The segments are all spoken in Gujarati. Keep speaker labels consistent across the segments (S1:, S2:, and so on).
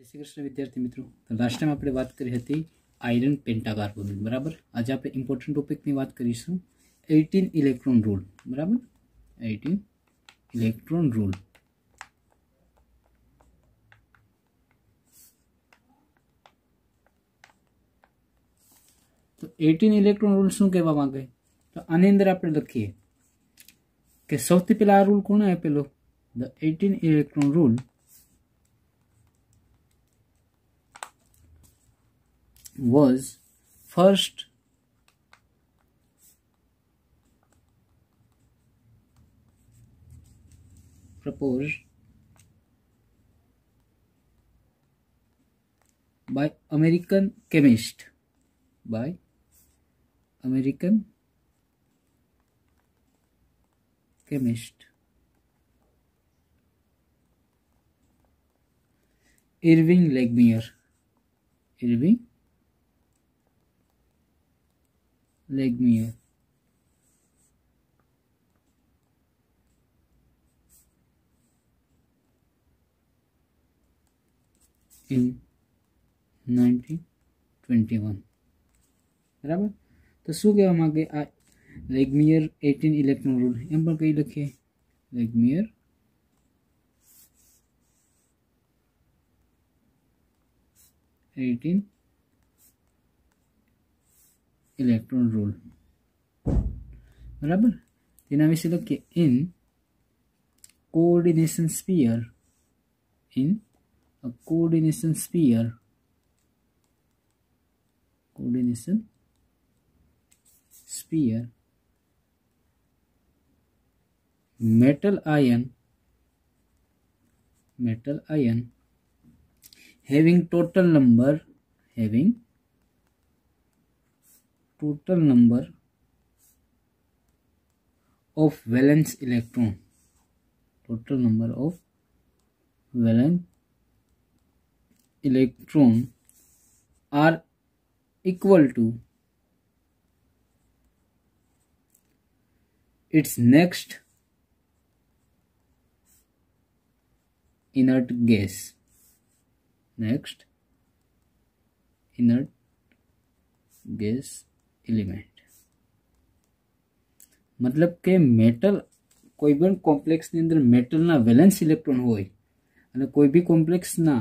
S1: जय श्री कृष्ण विद्यार्थी मित्रों। तो लास्ट टाइम આપણે વાત કરી હતી આયરન પેન્ટાકાર્બોનેટ બરાબર। આજે આપણે ઇમ્પોર્ટન્ટ ટોપિકની વાત કરીશું 18 ઇલેક્ટ્રોન રૂલ બરાબર। 18 ઇલેક્ટ્રોન રૂલ। તો 18 ઇલેક્ટ્રોન રૂલ શું કહેવા માંગે? તો આની અંદર આપણે લખીએ કે સૌથી પહેલા આ રૂલ કોણે આપેલો? The 18 electron rule was first proposed by American chemist Irving Langmuir in 1921 બરાબર। તો શું કહેવા માંગે આ લેગ્મિયર 18 ઇલેક્ટ્રોન રૂલ? એમ પણ કઈ લખીએ લેગ્મિયર 18 ઇલેક્ટ્રોન રૂલ બરાબર। તેના વિશે લખીએ in coordination sphere metal ion having total number of valence electron are equal to its next inert gas element। मतलब के मेटल कोई भी कॉम्प्लेक्स ની અંદર મેટલના વેલેન્સ ઇલેક્ટ્રોન હોય અને કોઈ બી કોમ્પ્લેક્સના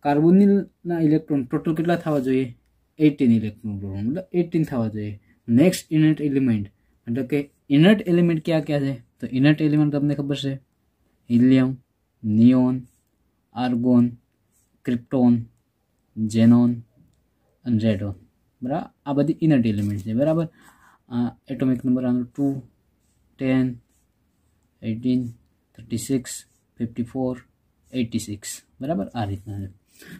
S1: કાર્બોનિલના ઇલેક્ટ્રોન ટોટલ કેટલા થવા જોઈએ? 18 ઇલેક્ટ્રોન मतलब 18 થવા જોઈએ। નેક્સ્ટ ઇનર્ટ એલિમેન્ટ मतलब કે ઇનર્ટ એલિમેન્ટ क्या क्या છે? તો ઇનર્ટ એલિમેન્ટ તમને ખબર છે helium, neon, argon, krypton, xenon અને રેડોન બરાબર। આ બધી ઇનર્ટ એલિમેન્ટ છે બરાબર। એટોમિક નંબર આનો 2, 10, 18, 36, 54, 86 બરાબર। આ રીતના છે।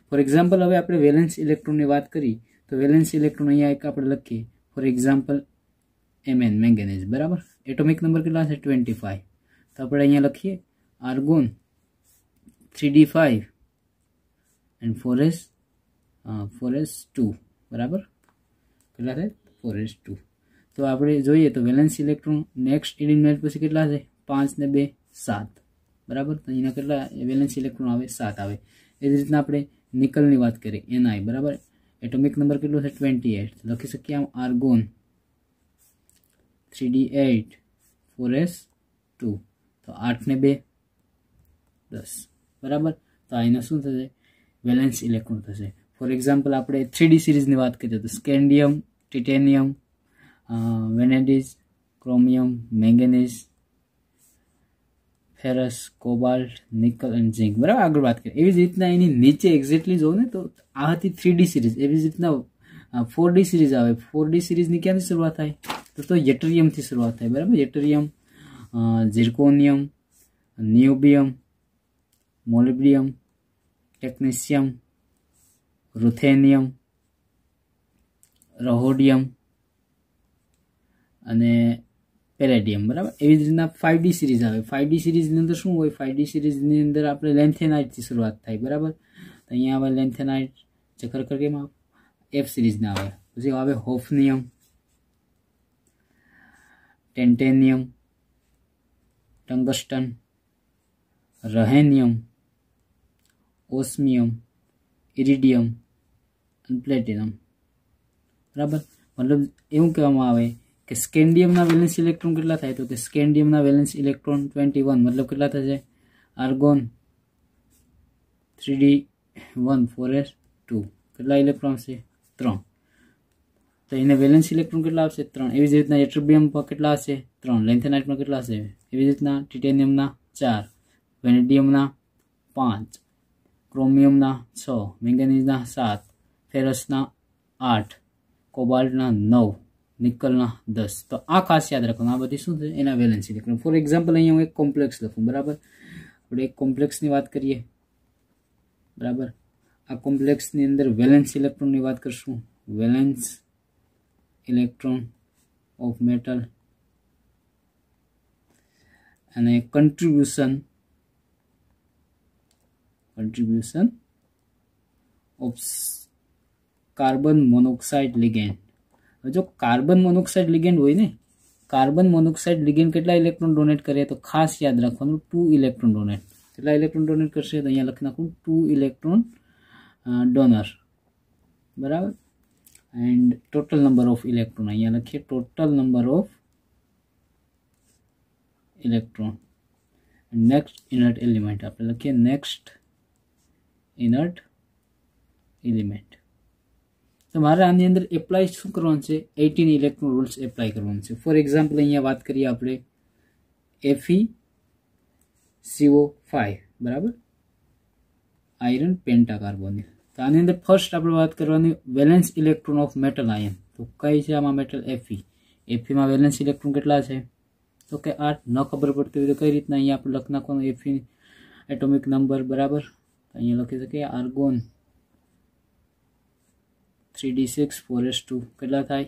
S1: ફોર એક્ઝામ્પલ હવે આપણે વેલેન્સ ઇલેક્ટ્રોનની વાત કરી તો વેલેન્સ ઇલેક્ટ્રોન અહીંયા એક આપણે લખીએ ફોર એક્ઝામ્પલ Mn મેંગેનીઝ બરાબર। એટોમિક નંબર કેટલા છે? 25। તો આપણે અહીંયા લખીએ આર્ગોન 3d5 and 4s2 બરાબર। કેટલા છે? 4s2। તો આપણે જોઈએ તો વેલેન્સ ઇલેક્ટ્રોન નેક્સ્ટ એલિમેન્ટ પછી કેટલા છે? 5 ને 2 7 બરાબર। તો અહીંયા કેટલા વેલેન્સ ઇલેક્ટ્રોન આવે? 7 આવે। એ જ રીતના આપણે નિકલની વાત કરીએ Ni બરાબર। એટોમિક નંબર કેટલો છે? 28। તો લખી શકીએ આમ આર્ગોન 3d8 4s2 તો 8 ને 2 10 બરાબર। તો આના શું થશે? વેલેન્સ ઇલેક્ટ્રોન થશે। ફોર એક્ઝામ્પલ આપણે 3d સિરીઝની વાત કરીએ તો scandium, titanium, vanadium, chromium, manganese, ferrous, cobalt, nickel અને ઝિંક બરાબર। આગળ વાત કરીએ એવી જ રીતના એની નીચે એક્ઝેક્ટલી જોઉં ને તો આ હતી 3d સિરીઝ। એવી જ રીતના 4d સિરીઝ આવે। 4d સિરીઝની ક્યાંથી શરૂઆત થાય? તો યટરિયમથી શરૂઆત થાય બરાબર। યટરિયમ, ઝિર્કોનિયમ, નિયોબિયમ, મોલિબ્ડિયમ, ટેક્નેશિયમ, રૂથેનિયમ, રહોડિયમ અને પેલેડિયમ બરાબર। એવી જ રીતના 5d સિરીઝ આવે। 5d સિરીઝની અંદર શું હોય? 5d સિરીઝની અંદર આપણે લેન્થેનાઇટથી શરૂઆત થાય બરાબર। તો અહીંયા આવે લેન્થેનાઇટ જે ખરેખર કેમ આવે? F સિરીઝના આવે। પછી આવે હોફનિયમ, ટેન્ટેનિયમ, ટંગસ્ટન, રહેનિયમ, ઓસ્મિયમ, ઇરિડિયમ અને પ્લેટિનમ, બરાબર. મતલબ એવું કહેવામાં આવે કે સ્કેન્ડિયમના વેલેન્સ ઇલેક્ટ્રોન કેટલા થાય, તો કે સ્કેન્ડિયમના વેલેન્સ ઇલેક્ટ્રોન 21, મતલબ કેટલા થશે, આર્ગોન 3d1 4s2 કેટલા ઇલેક્ટ્રોન છે, 3, તો એને વેલેન્સ ઇલેક્ટ્રોન કેટલા આવશે, 3. એવી જ રીતના એટ્રોબિયમ પર કેટલા હશે, 3. લેન્થેનાઇટમાં કેટલા હશે, એવી જ રીતના ટિટેનિયમના 4, વેનેડિયમના 5, ક્રોમિયમના 6, મેંગેનીઝના 7, ફેરસના 8, કોબાલ્ટના 9, નિકલના 10. તો આ ખાસ યાદ રાખવાનું, આ બધી શું છે, એના વેલેન્સ ઇલેક્ટ્રોન. ફોર એક્ઝામ્પલ અહીંયા હું એક કોમ્પ્લેક્સ લખું, બરાબર. આપણે એક કોમ્પ્લેક્સની વાત કરીએ, બરાબર. આ કોમ્પ્લેક્સની અંદર વેલેન્સ ઇલેક્ટ્રોનની વાત કરશું. વેલેન્સ ઇલેક્ટ્રોન ઓફ મેટલ અને contribution of carbon monoxide ligand. હવે જો કાર્બન મોનોક્સાઇડ લિગેન્ડ હોય ને, કાર્બન મોનોક્સાઇડ લિગેન્ડ કેટલા ઇલેક્ટ્રોન ડોનેટ કરે, તો ખાસ યાદ રાખવાનું 2 ઇલેક્ટ્રોન ડોનેટ. કેટલા ઇલેક્ટ્રોન ડોનેટ કરશે, તો અહીંયા લખી નાખું 2 ઇલેક્ટ્રોન ડોનર, બરાબર. End total number of electron અહીંયા લખીએ, total number of electron. Next inert element આપણે લખીએ, નેક્સ્ટ ઇનર્ટ એલિમેન્ટ. તો મારે આની અંદર એપ્લાય શું કરવાનું છે, 18 ઇલેક્ટ્રોન રૂલ્સ એપ્લાય કરવાનું છે. ફોર એક્ઝામ્પલ અહીંયા વાત કરીએ આપણે FeCO5, બરાબર, આયરન પેન્ટાકાર્બોનિલ. તો આની અંદર ફર્સ્ટ આપણે વાત કરવાની valence electron of metal ion. તો કઈ છે આમાં મેટલ, Fe માં વેલેન્સ ઇલેક્ટ્રોન કેટલા છે, તો કે 8. ન ખબર પડતી હોય તો કઈ રીતના અહીંયા આપણે લખી નાખવાનું Fe એટોમિક નંબર, બરાબર. અહીંયા લખી શકીએ આર્ગોન 3d6 4s2 કેટલા થાય,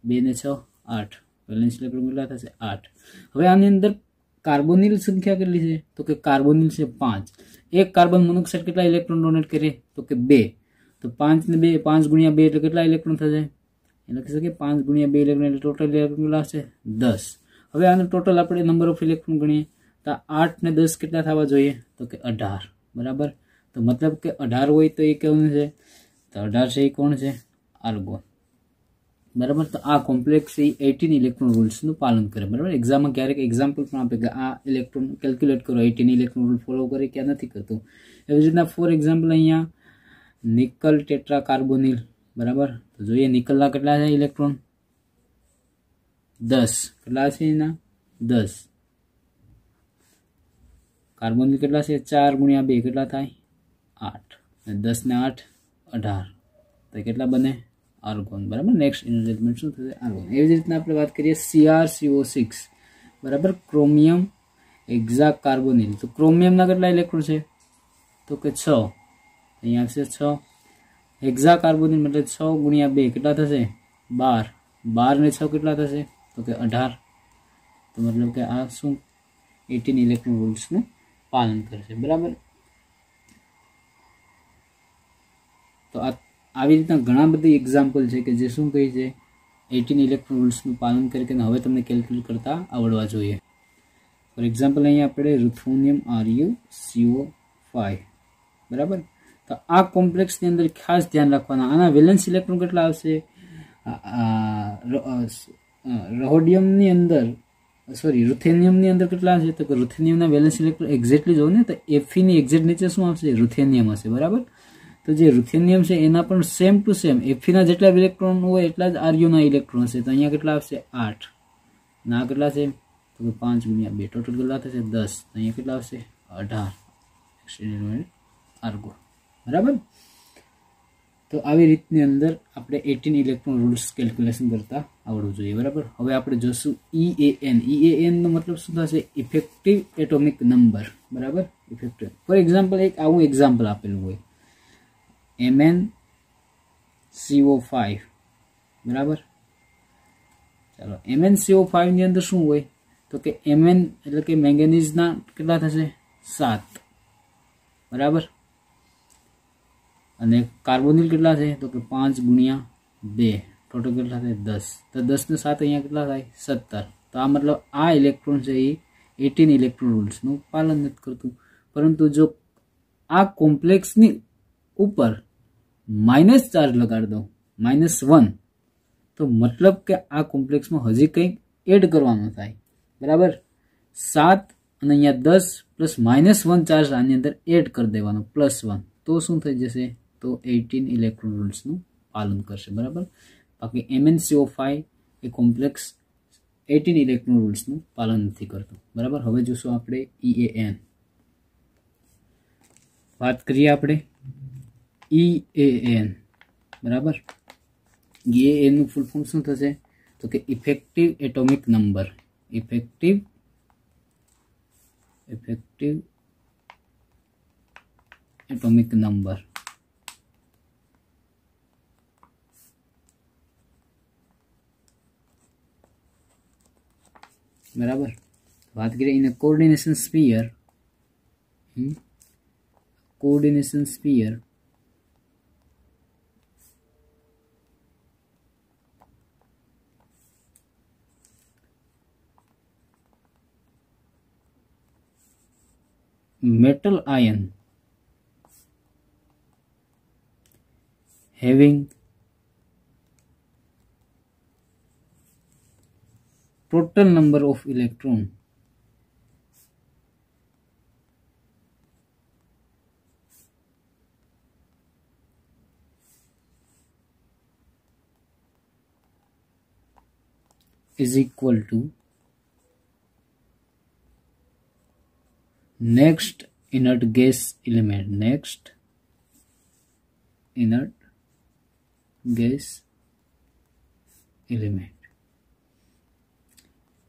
S1: 2 ને 6 8, વેલેન્સ ઇલેક્ટ્રોન કેટલા થશે, 8. હવે આની અંદર કાર્બોનિલ સંખ્યા કેટલી છે, તો કે કાર્બોનિલ છે 5. એક કાર્બન મોનોક્સાઇડ કેટલા ઇલેક્ટ્રોન ડોનેટ કરે, તો કે 2. તો 5 ને 2, 5 ગુણ્યા 2 એટલે કેટલા ઇલેક્ટ્રોન થશે, એ લખી શકીએ 5 ગુણ્યા 2 ઇલેક્ટ્રોન એટલે ટોટલ ઇલેક્ટ્રોન કેટલા હશે, 10. હવે આનું ટોટલ આપણે નંબર ઓફ ઇલેક્ટ્રોન ગણીએ તો 8 ને 10 કેટલા થવા જોઈએ, તો કે 18, બરાબર. તો મતલબ કે 18 હોય તો એ કેવું છે, તો 18 છે એ કોણ છે, આર્ગોન, બરાબર. તો આ કોમ્પ્લેક્સ એ 18 ઇલેક્ટ્રોન રૂલ્સનું પાલન કરે, બરાબર. એક્ઝામમાં ક્યારેક એક્ઝામ્પલ પણ આપે કે આ ઇલેક્ટ્રોન કેલ્ક્યુલેટ કરો, 18 ઇલેક્ટ્રોન રૂલ ફોલો કરે કે નથી કરતું. એવી રીતના ફોર એક્ઝામ્પલ અહીંયા નિકલ ટેટ્રાકાર્બોનિલ, બરાબર. તો જોઈએ નિકલના કેટલા છે ઇલેક્ટ્રોન, 10. કેટલા છે એના, 10. કાર્બોનિલ કેટલા છે, 4 ગુણ્યા 2 કેટલા થાય, 8. 10 ને 8 18, તો કેટલા બને, આર્ગોન, બરાબર. નેક્સ્ટ એલિમેન્ટ શું થશે, આર્ગોન. એવી જ રીતના આપણે વાત કરીએ CrCO6, બરાબર, ક્રોમિયમ હેક્ઝાકાર્બોનિલ. તો ક્રોમિયમના કેટલા ઇલેક્ટ્રોન છે, તો કે 6, અહીંયા આવશે 6. હેક્ઝાકાર્બોનિલ મતલબ 6 ગુણ્યા 2 કેટલા થશે, 12. 12 ને 6 કેટલા થશે, તો કે 18. તો મતલબ કે આ શું 18 ઇલેક્ટ્રોન રૂલ્સનું પાલન કરશે, બરાબર. તો આવી રીતના ઘણા બધી એક્ઝામ્પલ છે કે જે શું કહે છે, 18 ઇલેક્ટ્રોન રૂલ્સનું પાલન કરી કે હવે તમને કેલ્ક્યુલેટ કરતા આવડવા જોઈએ. ફોર એક્ઝામ્પલ અહીંયા આપણે રુથોનિયમ RuCO5, બરાબર. તો આ કોમ્પ્લેક્સની અંદર ખાસ ધ્યાન રાખવાના, આના વેલેન્સ ઇલેક્ટ્રોન કેટલા આવશે, રોહોડિયમની અંદર રૂથેનિયમની અંદર કેટલા છે, તો કે રૂથેનિયમના વેલેન્સ ઇલેક્ટ્રોન એક્ઝેક્ટલી જો ને તો Feની એક્ઝેક્ટ નીચે શું આવશે, રૂથેનિયમ હશે, બરાબર. તો જે રૂથેનિયમ છે એના પણ સેમ ટુ સેમ Feના જેટલા ઇલેક્ટ્રોન હોય એટલા જ Ruના ઇલેક્ટ્રોન હશે. તો અહીંયા કેટલા આવશે, 8. ના કેટલા છે, તો કે 5 ગુણ્યા 2 ટોટલ કેટલા થશે, 10. તો અહીંયા કેટલા આવશે, 18 આર્ગો, બરાબર. તો આવી રીતની અંદર આપણે 18 ઇલેક્ટ્રોન રૂલ્સ કેલ્ક્યુલેશન કરતા આવડવું જોઈએ, બરાબર. હવે આપણે જોશું EAN. નો મતલબ શું થશે, ઇફેક્ટિવ એટોમિક નંબર, બરાબર. ઇફેક્ટિવ. ફોર એક્ઝામ્પલ એક આવું એક્ઝામ્પલ આપેલું હોય MnCO5, બરાબર. ચાલો MnCO5 ની અંદર શું હોય, તો કે Mn એટલે કે મેંગેનીઝના કેટલા થશે, 7, બરાબર. અને કાર્બોનિલ કેટલા છે, તો કે 5 ગુણ્યા 2 ટોટલ કેટલા થાય, 10. તો 10 ને 7 અહીંયા કેટલા થાય, 17. તો આ મતલબ આ ઇલેક્ટ્રોન છે એ 18 ઇલેક્ટ્રોન રૂલ્સનું પાલન નથી કરતું. પરંતુ જો આ કોમ્પ્લેક્સની ઉપર માઇનસ ચાર્જ લગાડી દઉં -1 તો મતલબ કે આ કોમ્પ્લેક્સમાં હજી કંઈક એડ કરવાનું થાય બરાબર 7 અને અહીંયા 10 પ્લસ -1 ચાર્જ આની અંદર એડ કરી દેવાનો +1 તો શું થઈ જશે તો 18 ઇલેક્ટ્રોન રૂલ્સનું પાલન કરશે બરાબર બાકી MnCO5 એ કોમ્પ્લેક્સ 18 ઇલેક્ટ્રોન રૂલ્સનું પાલન નથી કરતો બરાબર હવે જોશું આપણે EAN વાત કરીએ આપણે EAN બરાબર EAN નું ફૂલ ફોર્મ શું થશે તો કે effective atomic number effective atomic number બરાબર વાત કરીએ in coordination sphere metal ion having total number of electron is equal to next inert gas element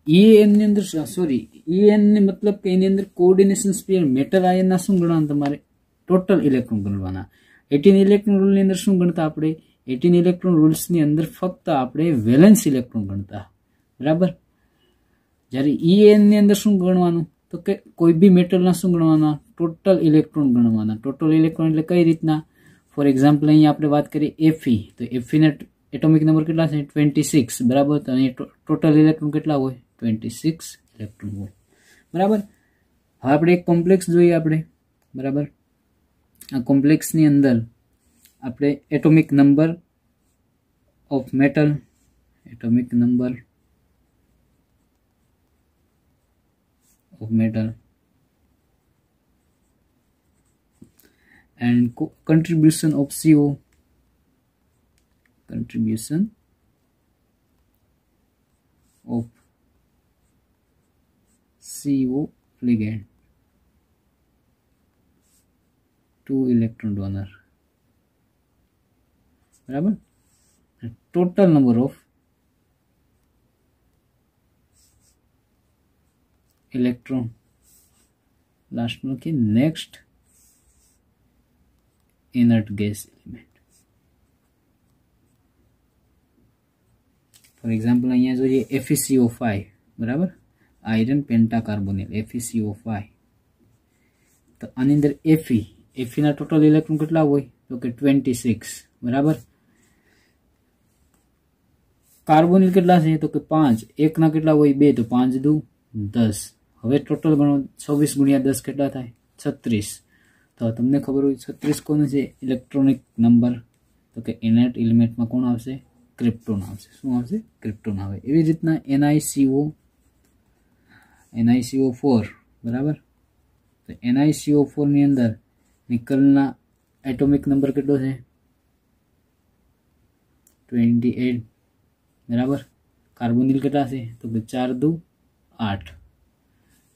S1: EAN ની અંદર સોરી EAN ને મતલબ કે એની અંદર કોઓર્ડિનેશન સ્ફિયર મેટલ આયન ના શું ગણવાના તમારે ટોટલ ઇલેક્ટ્રોન ગણવાના 18 ઇલેક્ટ્રોન રૂલ ની અંદર શું ગણતા આપણે 18 ઇલેક્ટ્રોન રૂલ્સ ની અંદર ફક્ત આપણે વેલેન્સ ઇલેક્ટ્રોન ગણતા બરાબર જ્યારે EAN ની અંદર શું ગણવાનું તો કે કોઈ બી મેટલના શું ગણવાના ટોટલ ઇલેક્ટ્રોન ગણવાના ટોટલ ઇલેક્ટ્રોન એટલે કઈ રીતના ફોર એક્ઝામ્પલ અહીંયા આપણે વાત કરીએ Fe તો Fe ના એટોમિક નંબર કેટલા છે 26 બરાબર તો અહીં ટોટલ ઇલેક્ટ્રોન કેટલા હોય 26 ઇલેક્ટ્રોન હોય બરાબર હવે આપણે એક કોમ્પ્લેક્સ જોઈએ આપણે બરાબર આ કોમ્પ્લેક્સ ની અંદર આપણે atomic number of metal and contribution of CO ligand to electron donor बराबर total number of electron last में की next inert gas element for example અહીંયા જોઈએ FeCO5 બરાબર આયરન પેન્ટાકાર્બોનેટ FeCO5 તો આની અંદર Fe ના ટોટલ ઇલેક્ટ્રોન કેટલા હોય તો કે 26 બરાબર કાર્બોનિલ કેટલા છે તો કે 5 એક ના કેટલા હોય 2 તો 5 દુ 10 હવે ટોટલ ગણો 24 ગુણ્યા 10 કેટલા થાય 36 તો તમને ખબર હોય 36 કોણ છે ઇલેક્ટ્રોનિક નંબર તો કે ઇનર્ટ એલિમેન્ટમાં કોણ આવશે ક્રિપ્ટોન આવશે શું આવશે ક્રિપ્ટોન આવે એવી રીતના NiCO4 બરાબર તો NiCO4 ની અંદર નિકલના એટોમિક નંબર કેટલો છે 28 બરાબર કાર્બોનિલ કેટલા છે તો કે 4 દુ 8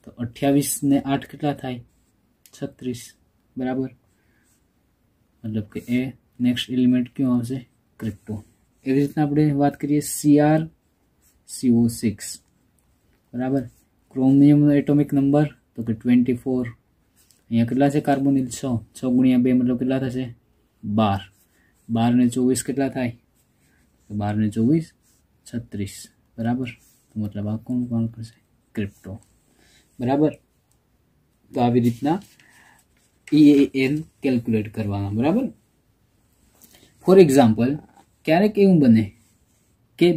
S1: તો 28 ને 8 કેટલા થાય 36 બરાબર मतलब કે એ નેક્સ્ટ એલિમેન્ટ ક્યો આવશે ક્રિપ્ટોન એવી રીતના આપણે વાત કરીએ CrCO6 બરાબર ક્રોમિયમ નો એટોમિક નંબર તો કે 24 અહીંયા કેટલા છે કાર્બોનિલ 6 ગુણ્યા 2 मतलब કેટલા થશે 12 12 ને 24 કેટલા થાય તો 12 ને 24 36 બરાબર તો मतलब આ કોણ કરશે ક્રિપ્ટો બરાબર તો આવી રીતના EAN કેલ્ક્યુલેટ કરવાના બરાબર ફોર એક્ઝામ્પલ ક્યારેક એવું બને કે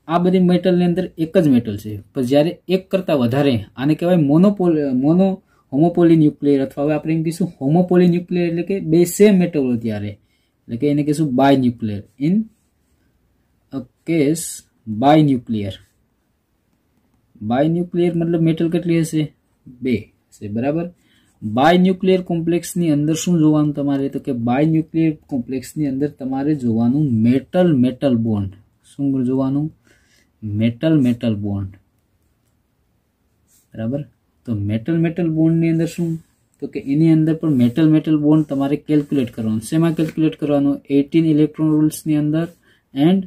S1: આ બધી મેટલની અંદર એક જ મેટલ છે પણ જ્યારે એક કરતાં વધારે આને કહેવાય મોનો હોમોપોલીન્યુક્લિયર અથવા હવે આપણે એમ કહીશું હોમોપોલીન્યુક્લિયર એટલે કે બે સેમ મેટલ હોય ત્યારે, એટલે કે એને કહીશું બાયન્યુક્લિયર. ઇન અ કેસ બાયન્યુક્લિયર, બાયન્યુક્લિયર મતલબ મેટલ કેટલી હશે? બે હશે. બરાબર. બાયન્યુક્લિયર કોમ્પ્લેક્સની અંદર શું જોવાનું તમારે? તો કે બાયન્યુક્લિયર કોમ્પ્લેક્સની અંદર તમારે જોવાનું મેટલ મેટલ બોન્ડ. શું જોવાનું? Metal metal bond. બરાબર. તો મેટલ મેટલ બોન્ડની અંદર શું? તો કે એની અંદર પણ મેટલ મેટલ બોન્ડ તમારે કેલ્ક્યુલેટ કરવાનું. શેમાં કેલ્ક્યુલેટ કરવાનું? 18 ઇલેક્ટ્રોન રૂલ્સની અંદર એન્ડ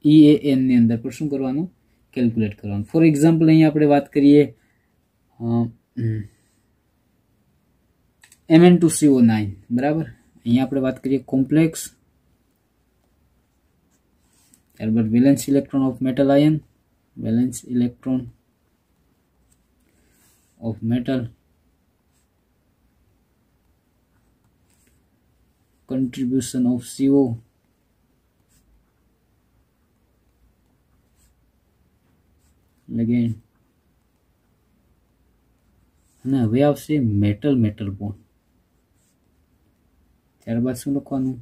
S1: EAN ની અંદર પણ શું કરવાનું? કેલ્ક્યુલેટ કરવાનું. ફોર એક્ઝામ્પલ અહીંયા આપણે વાત કરીએ Mn2CO9. બરાબર. અહીંયા આપણે વાત કરીએ કોમ્પ્લેક્સ, ત્યારબાદ valence electron of metal ion, valence electron of metal, contribution of CO, again અને હવે આવશે મેટલ મેટલ બોન્ડ. ત્યારબાદ શું લખવાનું?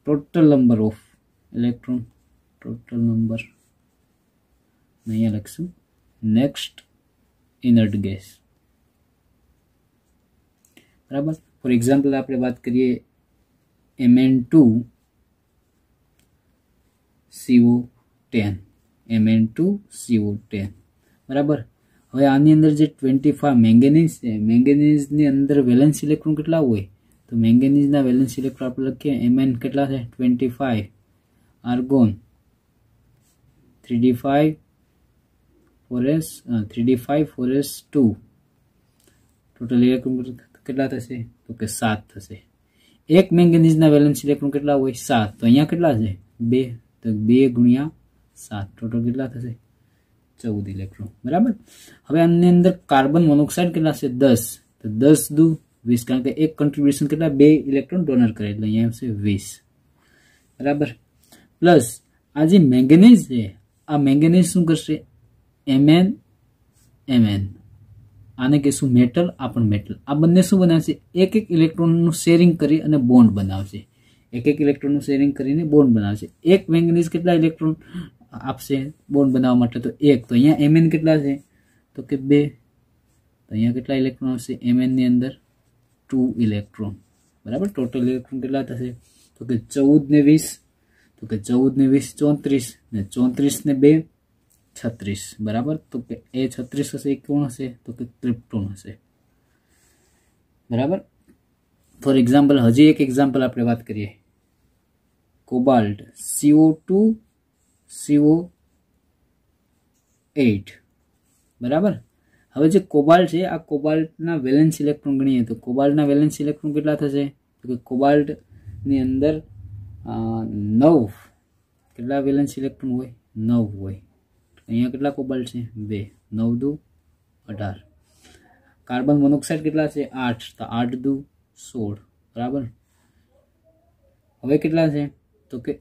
S1: Total number of electron, total number અહીંયા લખશું. Next inert gas. બરાબર. ફોર એક્ઝામ્પલ આપણે વાત કરીએ Mn2CO10, Mn2CO10. બરાબર. હવે આની અંદર જે 25 મેંગેનીઝ છે, મેંગેનીઝની અંદર વેલેન્સ ઇલેક્ટ્રોન કેટલા હોય? તો મેંગેનીઝના વેલેન્સ ઇલેક્ટ્રોન આપણે લખીએ Mn કેટલા છે? 25. Argon 3d5 4s 3d5 4s2. Total electron કેટલા થશે? તો કે 7 થશે. એક મેંગેનીઝના વેલેન્સ ઇલેક્ટ્રોન કેટલા હોય? 7. તો અહીંયા કેટલા છે? 2. તો 2 ગુણ્યા 7 ટોટલ કેટલા થશે? 14 ઇલેક્ટ્રોન. બરાબર. હવે આની અંદર કાર્બન મોનોક્સાઇડ કેટલા છે? 10. તો 10 દુ 20, કારણ કે એક કન્ટ્રીબ્યુશન કેટલા? 2 ઇલેક્ટ્રોન ડોનર કરે એટલે અહીંયા આવશે 20. બરાબર. પ્લસ આ જે મેંગેનીઝ છે, આ મેંગેનીઝ શું કરશે? Mn આને કહીશું મેટલ, આ પણ મેટલ. આ બંને શું બનાવશે? એક એક ઇલેક્ટ્રોનનું શેરિંગ કરી અને બોન્ડ બનાવશે. એક એક ઇલેક્ટ્રોનનું શેરિંગ કરીને બોન્ડ બનાવશે. એક મેંગેનીઝ કેટલા ઇલેક્ટ્રોન આપશે બોન્ડ બનાવવા માટે? તો 1. તો અહીંયા Mn કેટલા છે? તો કે 2. તો અહીંયા કેટલા ઇલેક્ટ્રોન આવશે? Mn ની અંદર 2 ઇલેક્ટ્રોન. બરાબર. ટોટલ ઇલેક્ટ્રોન કેટલા થશે? તો કે 14 ને 20. તો કે 14 ને 20 34 ને 34 ને 2 36. બરાબર. તો કે એ 36 હશે. એ કોણ હશે? તો કે ક્રિપ્ટોન હશે. બરાબર. ફોર એક્ઝામ્પલ હજી એક એક્ઝામ્પલ આપણે વાત કરીએ. Cobalt CO2 CO8. બરાબર. હવે જે કોબાલ્ટ છે, આ કોબાલ્ટના વેલેન્સ ઇલેક્ટ્રોન ગણીએ તો કોબાલ્ટના વેલેન્સ ઇલેક્ટ્રોન કેટલા થશે? તો કે કોબાલ્ટની અંદર 9 કેટલા વેલેન્સ ઇલેક્ટ્રોન હોય? 9 હોય. અહીંયા કેટલા કોબાલ્ટ છે? 2. 9 દુ 18. કાર્બન મોનોક્સાઇડ કેટલા છે? 8. તો 8 દુ 16. બરાબર. હવે કેટલા છે? તો કે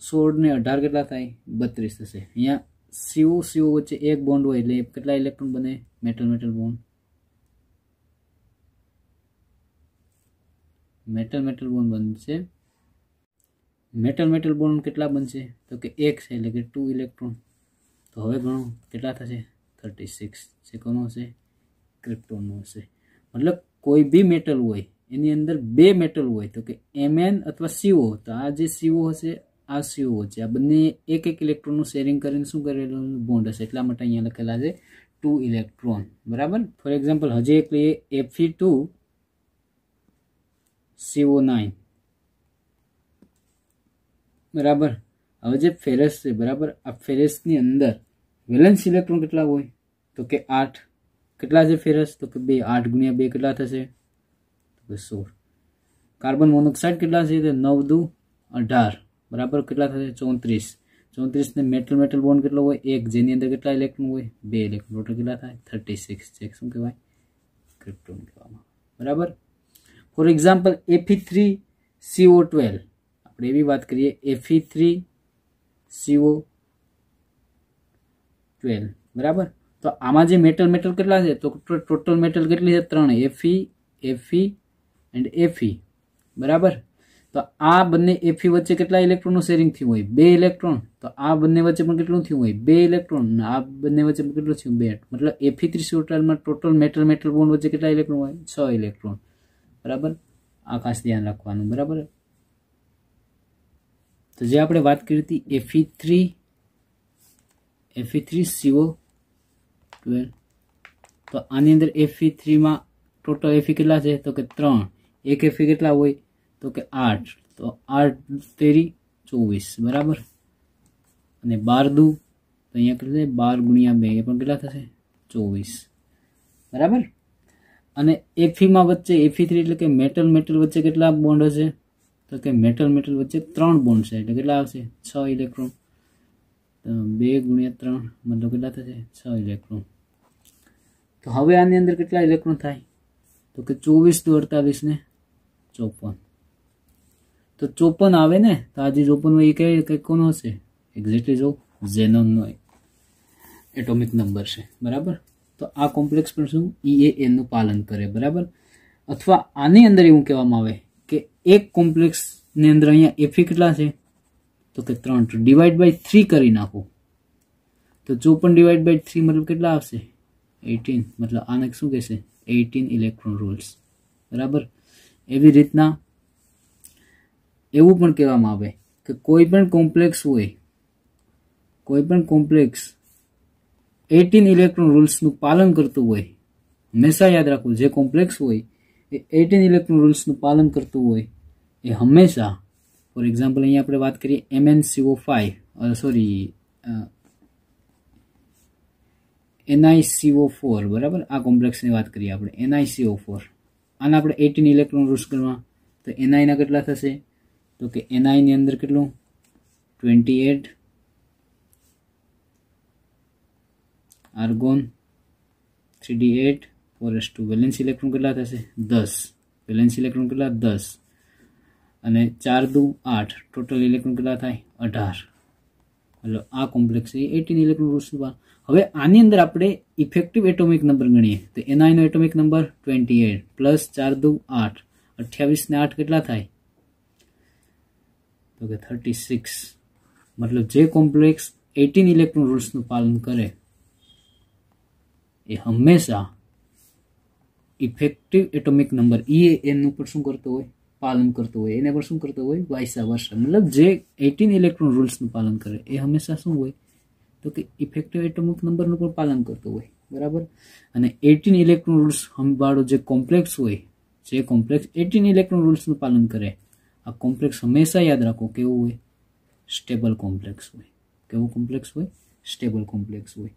S1: 16 ને 18 કેટલા થાય? 32 થશે. અહીંયા CO વચ્ચે એક બોન્ડ હોય એટલે કેટલા ઇલેક્ટ્રોન બને? Metal metal bond. Metal metal bond બનશે. મેટલ મેટલ બોન્ડ કેટલા બનશે? તો કે 1 છે એટલે કે 2 ઇલેક્ટ્રોન. તો હવે ગણો કેટલા થશે? 36. જે કોનો હશે? ક્રિપ્ટોનનો હશે. મતલબ કોઈ બી મેટલ હોય એની અંદર 2 મેટલ હોય તો કે Mn અથવા CO. તો આ જે CO હશે, આ CO છે, આ બંને એક એક ઇલેક્ટ્રોનનું શેરિંગ કરીને શું કરેલું? બોન્ડ હશે. એટલા માટે અહીંયા લખેલા છે 2 ઇલેક્ટ્રોન. બરાબર. ફોર એક્ઝામ્પલ હજી એક લઈએ Fe2CO9. બરાબર. હવે જે ફેરસ છે, બરાબર, આ ફેરસની અંદર વેલેન્સ ઇલેક્ટ્રોન કેટલા હોય? તો કે 8. કેટલા છે ફેરસ? તો કે 2. 8 ગુણ્યા 2 કેટલા થશે? તો કે 16. કાર્બન મોનોક્સાઇડ કેટલા છે? 9 દુ 18. બરાબર. કેટલા થશે? 34. 34 ને મેટલ મેટલ બોન્ડ કેટલો હોય? 1. જેની અંદર કેટલા ઇલેક્ટ્રોન હોય? 2 ઇલેક્ટ્રોન. ટોટલ કેટલા થાય? 36. ચેક શું કહેવાય? ક્રિપ્ટોન કહેવામાં. બરાબર. For example Fe3CO12. આપણે એવી વાત કરીએ Fe3CO12. બરાબર. तो आमा जे मेटल मेटल કેટલા છે? તો ટોટલ મેટલ કેટલી છે? 3 Fe એન્ડ Fe બરાબર. તો આ બંને Fe વચ્ચે કેટલા ઇલેક્ટ્રોનનું શેરિંગ થયું હોય? 2 ઇલેક્ટ્રોન. તો આ બંને વચ્ચે પણ કેટલું થયું હોય? 2 ઇલેક્ટ્રોન. આ બંને વચ્ચે પણ કેટલું થયું? 2. મતલબ Fe3 માં ટોટલ મેટલ મેટલ બોન્ડ વચ્ચે કેટલા ઇલેક્ટ્રોન હોય? 6 ઇલેક્ટ્રોન બરાબર. આ ખાસ ધ્યાન રાખવાનું બરાબર. તો જે આપણે વાત કરી હતી Fe3CO12, તો આની અંદર Fe3 માં ટોટલ Fe કેટલા છે? તો કે 3. એક Fe કેટલા હોય? તો કે 8. તો 8 તેરી 24 બરાબર. અને 12 દુ તો અહીંયા કેટલા? 12 ગુણ્યા 2 એ પણ કેટલા થશે? 24 બરાબર. અને Fe માં વચ્ચે Fe3 એટલે કે મેટલ મેટલ વચ્ચે કેટલા બોન્ડ હશે? તો કે મેટલ મેટલ વચ્ચે 3 બોન્ડ છે એટલે કેટલા આવશે? 6 ઇલેક્ટ્રોન. તો 2 ગુણ્યા 3 મતલબ કેટલા થશે? 6 ઇલેક્ટ્રોન. તો હવે આની અંદર કેટલા ઇલેક્ટ્રોન થાય? તો કે 24 દુ 48 ને 54. તો 54 આવે ને. તો આ જે 54 હોય એ કઈ કોનો હશે? એક્ઝેક્ટલી જો ઝેનોનનો એટોમિક નંબર છે બરાબર. તો આ કોમ્પ્લેક્સ પણ શું? EAN નું પાલન કરે બરાબર. અથવા આની અંદર એવું કહેવામાં આવે કે એક કોમ્પ્લેક્સ ની અંદર અહીંયા Fe કેટલા છે? તો કે 3. તો ડિવાઈડ બાય 3 કરી નાખો. તો 54 ડિવાઈડ બાય 3 મતલબ કેટલા આવશે? 18. મતલબ આને શું કહેશે? 18 ઇલેક્ટ્રોન રૂલ્સ બરાબર. એવી રીતના એવું પણ કહેવામાં આવે કે કોઈ પણ કોમ્પ્લેક્સ હોય, કોઈ પણ કોમ્પ્લેક્સ 18 ઇલેક્ટ્રોન રૂલ્સનું પાલન કરતું હોય, હંમેશા યાદ રાખવું જે કોમ્પ્લેક્સ હોય એ 18 ઇલેક્ટ્રોન રૂલ્સનું પાલન કરતું હોય એ હંમેશા, ફોર એક્ઝામ્પલ અહીંયા આપણે વાત કરીએ MnCO5 સોરી NiCO4 બરાબર. આ કોમ્પ્લેક્સની વાત કરીએ આપણે NiCO4. આના આપણે 18 ઇલેક્ટ્રોન રૂલ્સ કરવા. તો Ni ના કેટલા થશે? તો કે Ni ની અંદર કેટલું? 28 argon 3d8 4s2 valence electron કેટલા થશે? 10. વેલેન્સ ઇલેક્ટ્રોન કેટલા? 10. અને 4 દુ 8. ટોટલ ઇલેક્ટ્રોન કેટલા થાય? 18. એટલે આ કોમ્પ્લેક્સ એ 18 ઇલેક્ટ્રોન રૂલ્સનું. હવે આની અંદર આપણે ઇફેક્ટિવ એટોમિક નંબર ગણીએ તો Ni નો એટોમિક નંબર 28 પ્લસ 4 દુ 8. 28 ને 8 કેટલા થાય? તો કે 36. મતલબ જે કોમ્પ્લેક્સ 18 ઇલેક્ટ્રોન રૂલ્સનું પાલન કરે એ હંમેશા ઇફેક્ટિવ એટોમિક નંબર EAN નું પણ શું કરતો હોય? પાલન કરતો હોય. એને પણ શું કરતો હોય? વાઇસા વર્સા. મતલબ જે 18 ઇલેક્ટ્રોન રૂલ્સનું પાલન કરે એ હંમેશા શું હોય? તો કે ઇફેક્ટિવ એટોમિક નંબરનું પણ પાલન કરતો હોય બરાબર. અને 18 ઇલેક્ટ્રોન રૂલ્સ વાળો જે કોમ્પ્લેક્સ હોય, જે કોમ્પ્લેક્સ 18 ઇલેક્ટ્રોન રૂલ્સનું પાલન કરે, આ કોમ્પ્લેક્સ હંમેશા યાદ રાખો કેવું હોય? સ્ટેબલ કોમ્પ્લેક્સ હોય. કેવું કોમ્પ્લેક્સ હોય? સ્ટેબલ કોમ્પ્લેક્સ હોય.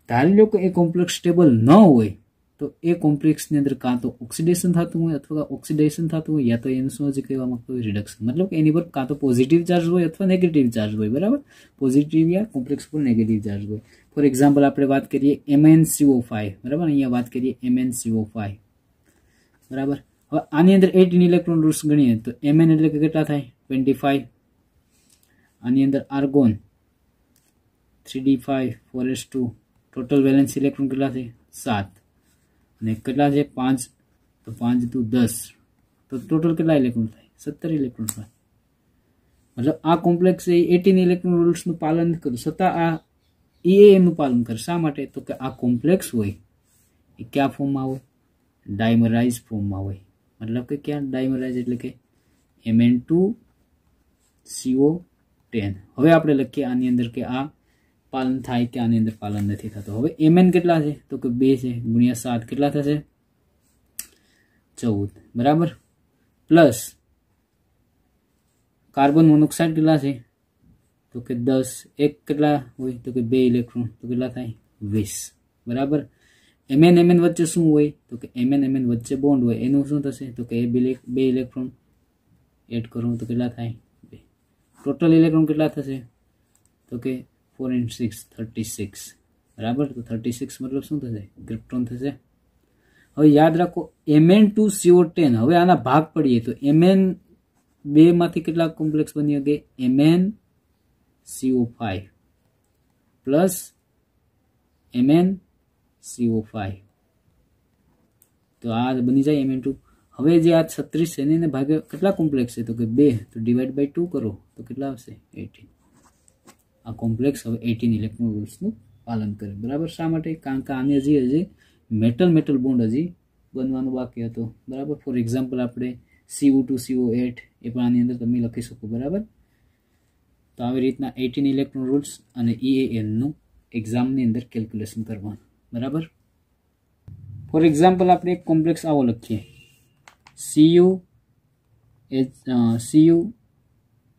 S1: ધારી લો કે એ કોમ્પ્લેક્સ સ્ટેબલ ન હોય તો એ કોમ્પ્લેક્સની અંદર કાં તો ઓક્સિડેશન થતું હોય અથવા ઓક્સિડેશન થતું હોય, યા તો એનું શું હજી કહેવા માંગતું હોય? રિડક્શન. મતલબ કે એની પર કાં તો પોઝિટિવ ચાર્જ હોય અથવા નેગેટિવ ચાર્જ હોય બરાબર. પોઝિટિવ યા કોમ્પ્લેક્સ પર નેગેટિવ ચાર્જ હોય. ફોર એક્ઝામ્પલ આપણે વાત કરીએ MnCO5 બરાબર. અહીંયા વાત કરીએ MnCO5 બરાબર. હવે આની અંદર 18 ઇલેક્ટ્રોન રૂલ્સ ગણીએ તો Mn એટલે કે કેટલા થાય? 25. આની અંદર argon 3d5 4s2. Total valence electron કેટલા છે? 7. અને કેટલા છે? 5. તો 5 દુ 10. તો ટોટલ કેટલા ઇલેક્ટ્રોન થાય? 17 ઇલેક્ટ્રોન થાય. મતલબ આ કોમ્પ્લેક્સ એ 18 ઇલેક્ટ્રોન રૂલ્સનું પાલન કર્યું છતાં આ EAN નું પાલન કરે. શા માટે? તો કે આ કોમ્પ્લેક્સ હોય એ કયા ફોર્મમાં હોય? ડાયમરાઇઝ ફોર્મમાં હોય. મતલબ કે ક્યાં ડાયમરાઇઝ એટલે કે Mn2CO10. હવે આપણે લખીએ આની અંદર કે આ પાલન થાય કે આની અંદર પાલન નથી થતું. હવે Mn કેટલા છે? તો કે 2 છે ગુણ્યા 7 કેટલા થશે? 14 બરાબર. પ્લસ કાર્બન મોનોક્સાઇડ કેટલા છે? તો કે 10. એક કેટલા હોય? તો કે 2 ઇલેક્ટ્રોન. તો કેટલા થાય? 20 બરાબર. Mn વચ્ચે શું હોય? તો કે Mn વચ્ચે બોન્ડ હોય. એનું શું થશે? તો કે 2 ઇલેક્ટ્રોન એડ કરો તો કેટલા થાય? 2. ટોટલ ઇલેક્ટ્રોન કેટલા થશે? તો કે 4 and 6 36 બરાબર. તો 36 મતલબ શું થશે? ક્રિપ્ટોન થશે. હવે યાદ રાખો Mn2CO10. હવે આના ભાગ પડીએ તો Mn 2 માંથી કેટલા કોમ્પ્લેક્સ બની શકે? MnCO5 પ્લસ Mn CO5 तो आ बनी जाए M(2). હવે જે આ 36 છે એને ભાગે કેટલા કોમ્પ્લેક્સ છે તો કે 2 તો ડિવાઇડ બાય 2 કરો તો કેટલા આવશે 18। આ કોમ્પ્લેક્સ હવે 18 ઇલેક્ટ્રોન રૂલ્સનું પાલન કરે બરાબર। શા માટે? કારણ કે આને હજી મેટલ બોન્ડ હજી બનવાનું બાકી હતો બરાબર। ફોર એક્ઝામ્પલ આપણે CO2 CO8 એ પણ આની અંદર તમે લખી શકો બરાબર। તો આવી રીતના 18 ઇલેક્ટ્રોન રૂલ્સ અને EAN નું એક્ઝામની અંદર કેલ્ક્યુલેશન કરવાનું બરાબર। ફોર એક્ઝામ્પલ આપણે એક કોમ્પ્લેક્સ આવો લખીએ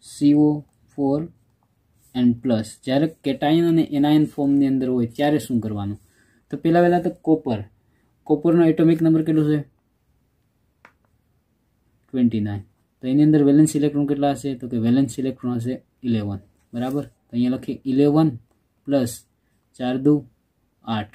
S1: CO4 એન્ડ પ્લસ। જ્યારે કેટાયન અને એનાયન ફોર્મની અંદર હોય ત્યારે શું કરવાનું? તો પહેલા તો કોપરનો એટોમિક નંબર કેટલો છે 29। તો એની અંદર વેલેન્સ ઇલેક્ટ્રોન કેટલા હશે તો કે વેલેન્સ ઇલેક્ટ્રોન હશે 11 બરાબર। તો અહીંયા લખીએ 11 પ્લસ 4 દુ 8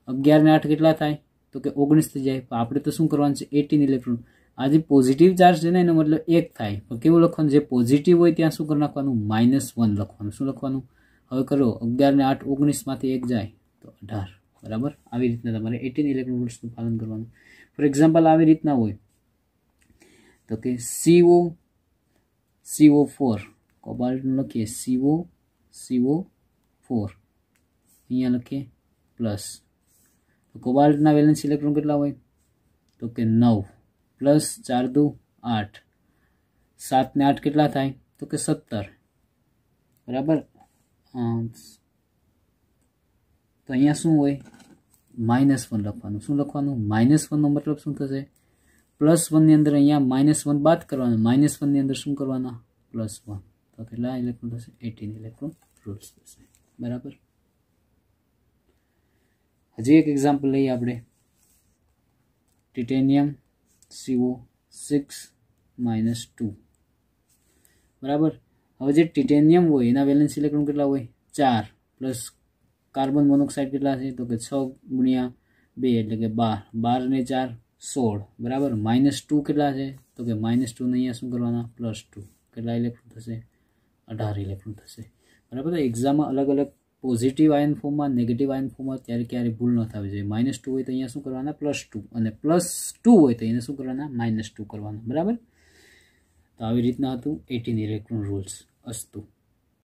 S1: 11 ને 8 કેટલા થાય તો કે 19 થઈ જાય। પણ આપણે તો શું કરવાનું છે 18 ઇલેક્ટ્રોન। આ જે પોઝિટિવ ચાર્જ છે ને એનો મતલબ 1 થાય પણ કેવું લખવાનું જે પોઝિટિવ હોય ત્યાં શું કરી નાખવાનું -1 લખવાનું। શું લખવાનું હવે કરો 11 ને 8 19 માંથી 1 જાય તો 18 બરાબર। આવી રીતના તમારે 18 ઇલેક્ટ્રોન રૂલ્સનું પાલન કરવાનું। ફોર એક્ઝામ્પલ આવી રીતના હોય તો કે CO4 કોબાલ્ટનું લખીએ CO4 અહીંયા લખીએ પ્લસ। તો કોબાલ્ટના વેલેન્સ ઇલેક્ટ્રોન કેટલા હોય તો કે 9 પ્લસ 4 દુ 8 7 ને 8 કેટલા થાય તો કે 17 બરાબર। તો અહીંયા શું હોય -1 લખવાનું। શું લખવાનું -1 નો મતલબ શું થશે +1 ની અંદર અહીંયા -1 બાદ કરવાનું -1 ની અંદર શું કરવાના +1 તો કેટલા ઇલેક્ટ્રોન થશે 18 ઇલેક્ટ્રોન રૂલ્સ થશે બરાબર। હજી એક એક્ઝામ્પલ લઈએ આપણે ટિટેનિયમ CO6 -2 બરાબર। હવે જે ટિટેનિયમ હોય એના વેલેન્સ ઇલેક્ટ્રોન કેટલા હોય 4 પ્લસ કાર્બન મોનોક્સાઇડ કેટલા છે તો કે 6 ગુણ્યા 2 એટલે કે 12 ને 4 16 બરાબર। -2 કેટલા છે તો કે -2 ને અહીંયા શું કરવાના +2 કેટલા ઇલેક્ટ્રોન થશે 18 ઇલેક્ટ્રોન થશે બરાબર। એક્ઝામમાં અલગ અલગ પોઝિટિવ આયન ફોર્મમાં નેગેટિવ આયન ફોર્મમાં ક્યારે ભૂલ ન થવી જોઈએ। -2 હોય તો અહીંયા શું કરવાના +2 અને +2 હોય તો એને શું કરવાના -2 કરવાના બરાબર। તો આવી રીતના હતું 18 ઇલેક્ટ્રોન રૂલ્સ। અસ્તુ।